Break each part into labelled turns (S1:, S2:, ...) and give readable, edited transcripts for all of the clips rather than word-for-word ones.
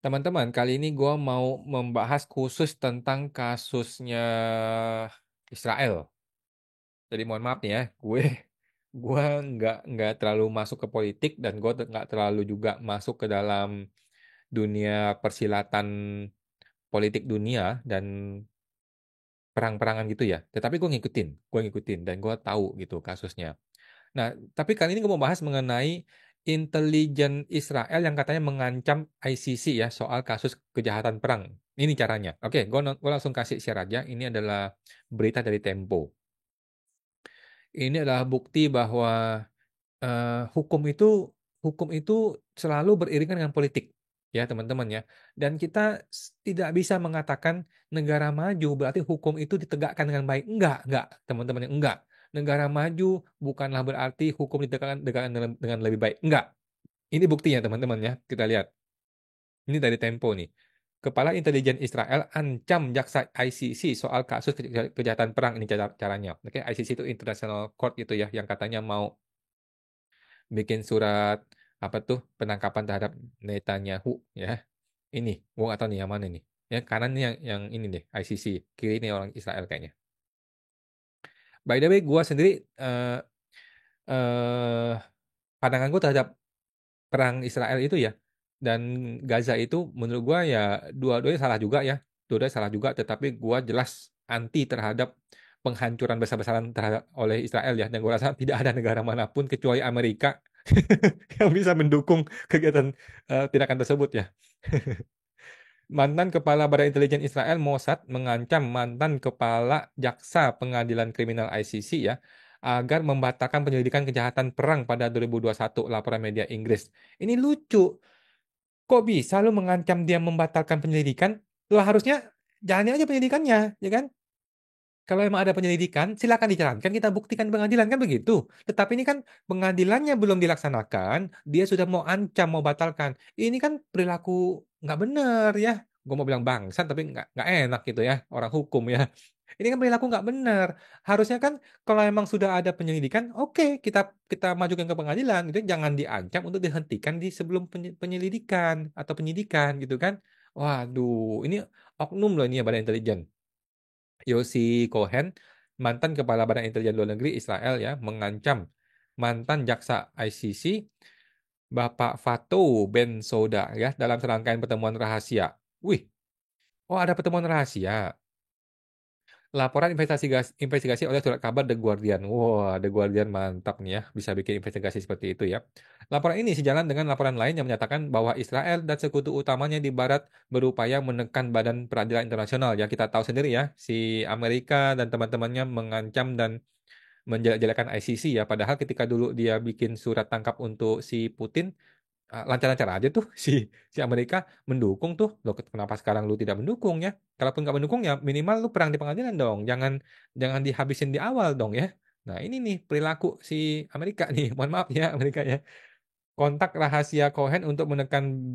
S1: Teman-teman, kali ini gue mau membahas khusus tentang kasusnya Israel. Jadi mohon maaf nih ya, gue nggak terlalu masuk ke politik dan gue nggak terlalu juga masuk ke dalam dunia persilatan politik dunia dan perang-perangan gitu ya. Tetapi gue ngikutin dan gue tahu gitu kasusnya. Nah, tapi kali ini gue mau bahas mengenai intelijen Israel yang katanya mengancam ICC ya soal kasus kejahatan perang. Ini caranya. Oke, gue langsung kasih share aja. Ini adalah berita dari Tempo. Ini adalah bukti bahwa eh, hukum itu hukum itu selalu beriringan dengan politik, ya teman-teman ya. Dan kita tidak bisa mengatakan negara maju berarti hukum itu ditegakkan dengan baik. Enggak, teman-teman, enggak. Negara maju bukanlah berarti hukum ditegakkan dengan lebih baik. Enggak. Ini buktinya teman-teman ya. Kita lihat. Ini dari Tempo nih. Kepala Intelijen Israel ancam jaksa ICC soal kasus kejahatan perang. Ini caranya. Oke, ICC itu International Court itu ya, yang katanya mau bikin surat apa tuh penangkapan terhadap Netanyahu ya. Ini, gua nggak tahu nih yang mana nih. Ya kanan nih yang ini deh, ICC. Kiri ini orang Israel kayaknya. By the way, gua sendiri eh pandangan gue terhadap perang Israel itu ya dan Gaza itu menurut gua ya dua-duanya salah juga ya. Dua-duanya salah juga, tetapi gua jelas anti terhadap penghancuran besar-besaran terhadap oleh Israel ya. Dan gua rasa tidak ada negara manapun kecuali Amerika yang bisa mendukung kegiatan tindakan tersebut ya. Mantan Kepala Badan Intelijen Israel Mossad mengancam mantan Kepala Jaksa Pengadilan Kriminal ICC ya agar membatalkan penyelidikan kejahatan perang pada 2021, laporan media Inggris. Ini lucu. Kok bisa lu mengancam dia membatalkan penyelidikan? Lu harusnya jalanin aja penyelidikannya, ya kan? Kalau emang ada penyelidikan, silakan dijalankan, kita buktikan di pengadilan kan begitu. Tetapi ini kan pengadilannya belum dilaksanakan, dia sudah mau ancam, mau batalkan. Ini kan perilaku nggak benar ya. Gue mau bilang bangsat, tapi nggak enak gitu ya, orang hukum ya. Ini kan perilaku nggak benar. Harusnya kan kalau emang sudah ada penyelidikan, oke, kita kita majukan ke pengadilan. Itu jangan diancam untuk dihentikan di sebelum penyelidikan atau penyidikan gitu kan. Waduh, ini oknum loh ini ya Badan Intelijen. Yossi Cohen, mantan Kepala Badan Intelijen Luar Negeri Israel ya, mengancam mantan jaksa ICC Bapak Fatou Bensouda ya dalam serangkaian pertemuan rahasia. Wih, oh ada pertemuan rahasia. Laporan investigasi oleh surat kabar The Guardian. Wah, The Guardian mantap nih ya, bisa bikin investigasi seperti itu ya. Laporan ini sejalan dengan laporan lain yang menyatakan bahwa Israel dan sekutu utamanya di Barat berupaya menekan Badan Peradilan Internasional. Ya, kita tahu sendiri ya, si Amerika dan teman-temannya mengancam dan menjelek-jelekan ICC ya. Padahal ketika dulu dia bikin surat tangkap untuk si Putin, lancar-lancar aja tuh si Amerika mendukung tuh. Loh, kenapa sekarang lu tidak mendukung ya? Kalaupun nggak mendukung ya minimal lu perang di pengadilan dong. Jangan jangan dihabisin di awal dong ya. Nah, ini nih perilaku si Amerika nih. Mohon maaf ya Amerika ya. Kontak rahasia Cohen untuk menekan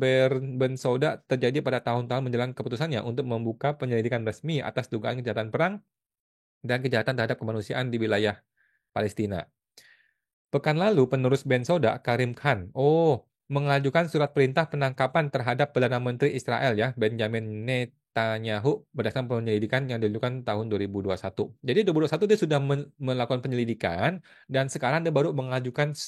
S1: Bensouda terjadi pada tahun-tahun menjelang keputusannya untuk membuka penyelidikan resmi atas dugaan kejahatan perang dan kejahatan terhadap kemanusiaan di wilayah Palestina. Pekan lalu, penerus Bensouda, Karim Khan, mengajukan surat perintah penangkapan terhadap Perdana Menteri Israel ya, Benjamin Netanyahu berdasarkan penyelidikan yang dilakukan tahun 2021. Jadi 2021 dia sudah melakukan penyelidikan dan sekarang dia baru mengajukan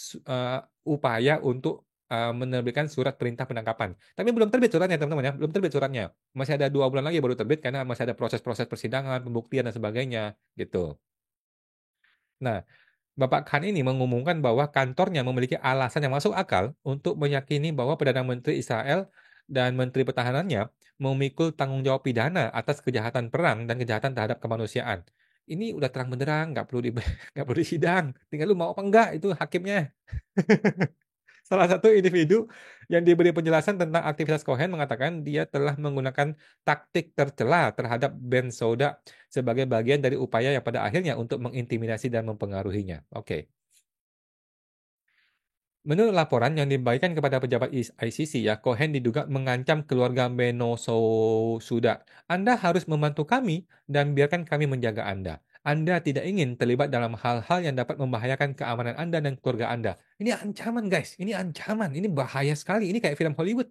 S1: upaya untuk menerbitkan surat perintah penangkapan. Tapi belum terbit suratnya teman-teman ya, belum terbit suratnya. Masih ada 2 bulan lagi baru terbit karena masih ada proses-proses persidangan, pembuktian dan sebagainya gitu. Nah, Bapak Khan ini mengumumkan bahwa kantornya memiliki alasan yang masuk akal untuk meyakini bahwa Perdana Menteri Israel dan Menteri Pertahanannya memikul tanggung jawab pidana atas kejahatan perang dan kejahatan terhadap kemanusiaan. Ini udah terang benderang, nggak perlu nggak perlu disidang. Tinggal lu mau apa enggak itu hakimnya. Salah satu individu yang diberi penjelasan tentang aktivitas Cohen mengatakan dia telah menggunakan taktik tercela terhadap Bensouda sebagai bagian dari upaya yang pada akhirnya untuk mengintimidasi dan mempengaruhinya. Oke. Menurut laporan yang dibagikan kepada pejabat ICC, ya, Cohen diduga mengancam keluarga Bensouda. Anda harus membantu kami dan biarkan kami menjaga Anda. Anda tidak ingin terlibat dalam hal-hal yang dapat membahayakan keamanan Anda dan keluarga Anda. Ini ancaman, guys. Ini ancaman. Ini bahaya sekali. Ini kayak film Hollywood.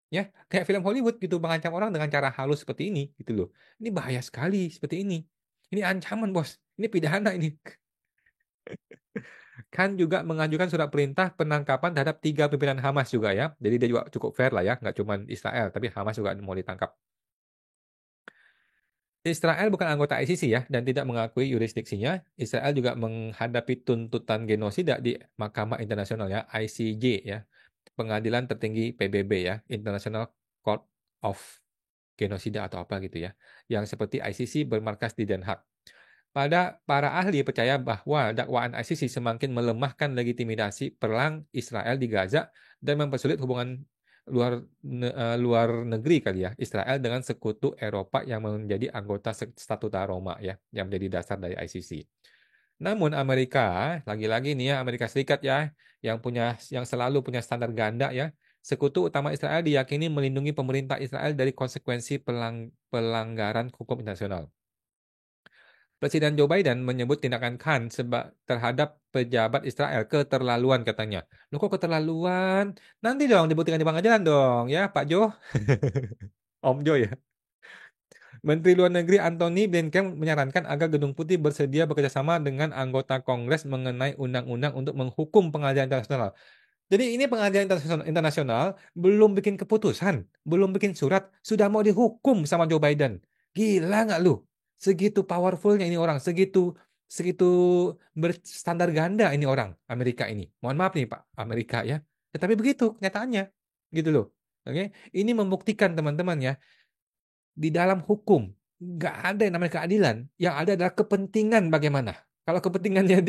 S1: Ya, kayak film Hollywood gitu, mengancam orang dengan cara halus seperti ini gitu loh. Ini bahaya sekali seperti ini. Ini ancaman, Bos. Ini pidana ini. Kan juga mengajukan surat perintah penangkapan terhadap 3 pimpinan Hamas juga ya. Jadi dia juga cukup fair lah ya, nggak cuma Israel, tapi Hamas juga mau ditangkap. Israel bukan anggota ICC ya dan tidak mengakui yurisdiksinya. Israel juga menghadapi tuntutan genosida di Mahkamah Internasional ya, ICJ ya. Pengadilan tertinggi PBB ya, International Court of Genosida atau apa gitu ya. Yang seperti ICC bermarkas di Den Haag. Para ahli percaya bahwa dakwaan ICC semakin melemahkan legitimasi perang Israel di Gaza dan mempersulit hubungan luar negeri kali ya Israel dengan sekutu Eropa yang menjadi anggota Statuta Roma ya yang menjadi dasar dari ICC. Namun Amerika, lagi-lagi nih ya Amerika Serikat ya yang selalu punya standar ganda ya. Sekutu utama Israel diyakini melindungi pemerintah Israel dari konsekuensi pelanggaran hukum internasional. Presiden Joe Biden menyebut tindakan Khan terhadap pejabat Israel keterlaluan katanya. Loh kok keterlaluan? Nanti dong dibuktikan di pengadilan dong ya Pak Joe. Om Joe ya. Menteri Luar Negeri Antony Blinken menyarankan agar Gedung Putih bersedia bekerjasama dengan anggota Kongres mengenai undang-undang untuk menghukum pengadilan internasional. Jadi ini pengadilan internasional belum bikin keputusan, belum bikin surat, sudah mau dihukum sama Joe Biden. Gila nggak lu? Segitu powerfulnya ini orang, segitu segitu berstandar ganda ini orang Amerika ini. Mohon maaf nih Pak Amerika ya. Tetapi begitu kenyataannya, gitu loh. Oke, ini membuktikan teman-teman ya di dalam hukum nggak ada yang namanya keadilan. Yang ada adalah kepentingan bagaimana. Kalau kepentingannya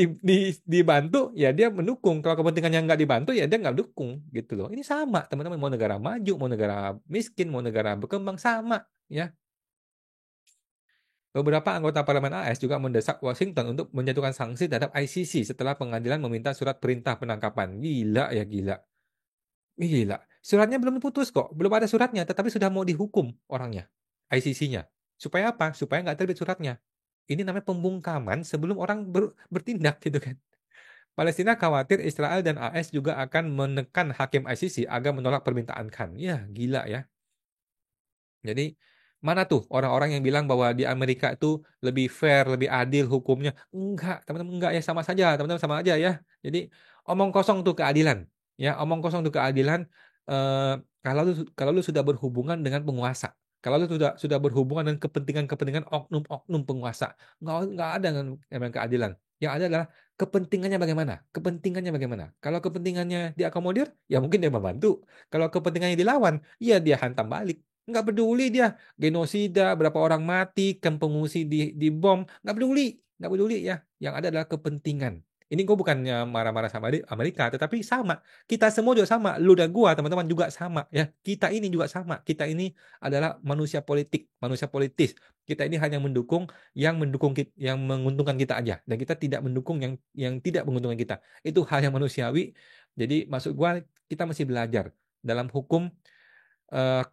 S1: dibantu, ya dia mendukung. Kalau kepentingannya nggak dibantu, ya dia nggak dukung. Gitu loh. Ini sama, teman-teman. Mau negara maju, mau negara miskin, mau negara berkembang, sama. Ya. Beberapa anggota parlemen AS juga mendesak Washington untuk menjatuhkan sanksi terhadap ICC setelah pengadilan meminta surat perintah penangkapan. Gila ya, gila. Gila. Suratnya belum diputus kok. Belum ada suratnya, tetapi sudah mau dihukum orangnya. ICC-nya. Supaya apa? Supaya nggak terbit suratnya. Ini namanya pembungkaman sebelum orang bertindak gitu kan. Palestina khawatir Israel dan AS juga akan menekan hakim ICC agar menolak permintaan Khan. Ya, gila ya. Jadi, mana tuh orang-orang yang bilang bahwa di Amerika itu lebih fair, lebih adil hukumnya? Enggak, teman-teman, enggak ya, sama saja, teman-teman, sama aja ya. Jadi, omong kosong tuh keadilan. Ya, omong kosong tuh keadilan eh, kalau lu sudah berhubungan dengan penguasa. Kalau lu sudah berhubungan dengan kepentingan-kepentingan oknum-oknum penguasa, nggak ada yang keadilan. Yang ada adalah kepentingannya bagaimana? Kepentingannya bagaimana? Kalau kepentingannya diakomodir, ya mungkin dia membantu. Kalau kepentingannya dilawan, ya dia hantam balik. Nggak peduli dia genosida, berapa orang mati, kamp pengungsi di bom, nggak peduli ya. Yang ada adalah kepentingan. Ini gue bukannya marah-marah sama Amerika, tetapi sama. Kita semua juga sama. Lu dan gua, teman-teman juga sama ya. Kita ini juga sama. Kita ini adalah manusia politik, manusia politis. Kita ini hanya mendukung yang menguntungkan kita aja, dan kita tidak mendukung yang tidak menguntungkan kita. Itu hal yang manusiawi. Jadi maksud gua kita masih belajar dalam hukum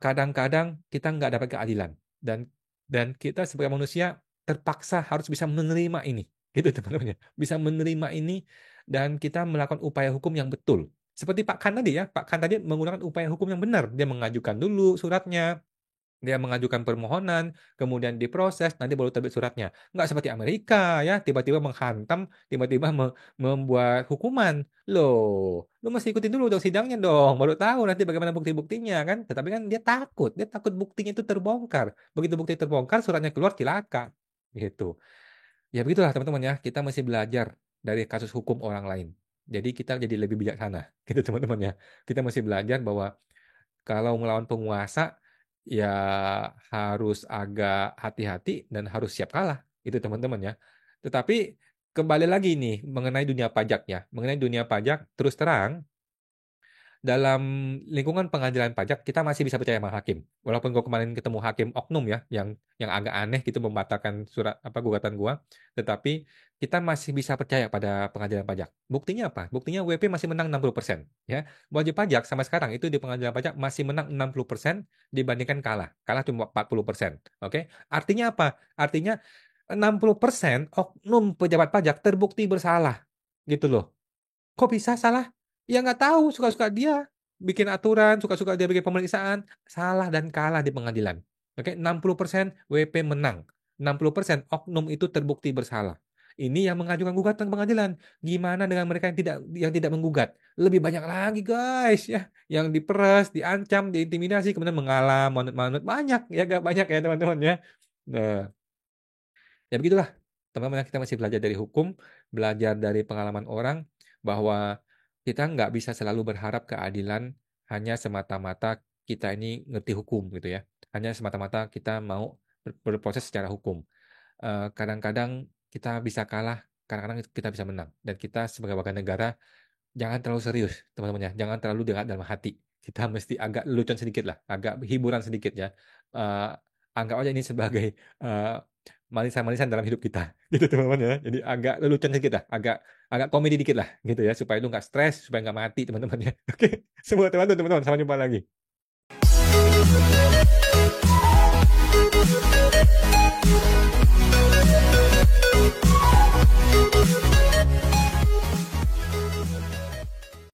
S1: kadang-kadang kita nggak dapat keadilan dan kita sebagai manusia terpaksa harus bisa menerima ini gitu teman-teman ya bisa menerima ini dan kita melakukan upaya hukum yang betul seperti Pak Khan tadi ya Pak Khan tadi menggunakan upaya hukum yang benar dia mengajukan dulu suratnya dia mengajukan permohonan, kemudian diproses, nanti baru terbit suratnya. Nggak seperti Amerika ya, tiba-tiba menghantam, tiba-tiba membuat hukuman. Loh, lu mesti ikutin dulu dong sidangnya dong, baru tahu nanti bagaimana bukti-buktinya kan. Tetapi kan dia takut buktinya itu terbongkar. Begitu bukti terbongkar, suratnya keluar cilaka. Gitu. Ya begitulah teman-teman ya, kita masih belajar dari kasus hukum orang lain. Jadi kita jadi lebih bijaksana, gitu teman-teman ya. Kita masih belajar bahwa kalau melawan penguasa ya harus agak hati-hati dan harus siap kalah itu teman-teman ya. Tetapi kembali lagi nih mengenai dunia pajak ya. Mengenai dunia pajak terus terang dalam lingkungan pengadilan pajak kita masih bisa percaya sama hakim. Walaupun gue kemarin ketemu hakim oknum ya yang agak aneh gitu membatalkan surat apa gugatan gua, tetapi kita masih bisa percaya pada pengadilan pajak. Buktinya apa? Buktinya WP masih menang 60% ya. Wajib pajak sampai sekarang itu di pengadilan pajak masih menang 60% dibandingkan kalah. Kalah cuma 40%. Oke? Artinya apa? Artinya 60% oknum pejabat pajak terbukti bersalah. Gitu loh. Kok bisa salah? Ya nggak tahu, suka-suka dia. bikin aturan, suka-suka dia bikin pemeriksaan, salah dan kalah di pengadilan. Oke, 60% WP menang. 60% oknum itu terbukti bersalah. Ini yang mengajukan gugatan ke pengadilan. Gimana dengan mereka yang tidak menggugat? Lebih banyak lagi, guys, ya. Yang diperas, diancam, diintimidasi, kemudian mengalah, manut-manut. Banyak ya, gak banyak ya, teman-teman ya. Nah, ya begitulah, teman-teman, kita masih belajar dari hukum, belajar dari pengalaman orang, bahwa kita nggak bisa selalu berharap keadilan hanya semata-mata kita ini ngerti hukum gitu ya. Hanya semata-mata kita mau berproses secara hukum. Kadang-kadang kita bisa kalah, kadang-kadang kita bisa menang. Dan kita sebagai warga negara, jangan terlalu serius, teman-teman ya. Jangan terlalu dalam hati. Kita mesti agak lelucon sedikit lah, agak hiburan sedikit ya. Eh, Anggap aja ini sebagai eh, manisan-manisan dalam hidup kita, gitu teman-teman ya. Jadi agak lelucon sedikit lah, agak agak komedi dikit lah, gitu ya, supaya lu nggak stres, supaya nggak mati, teman-teman ya. Oke, semua teman-teman, sampai jumpa lagi.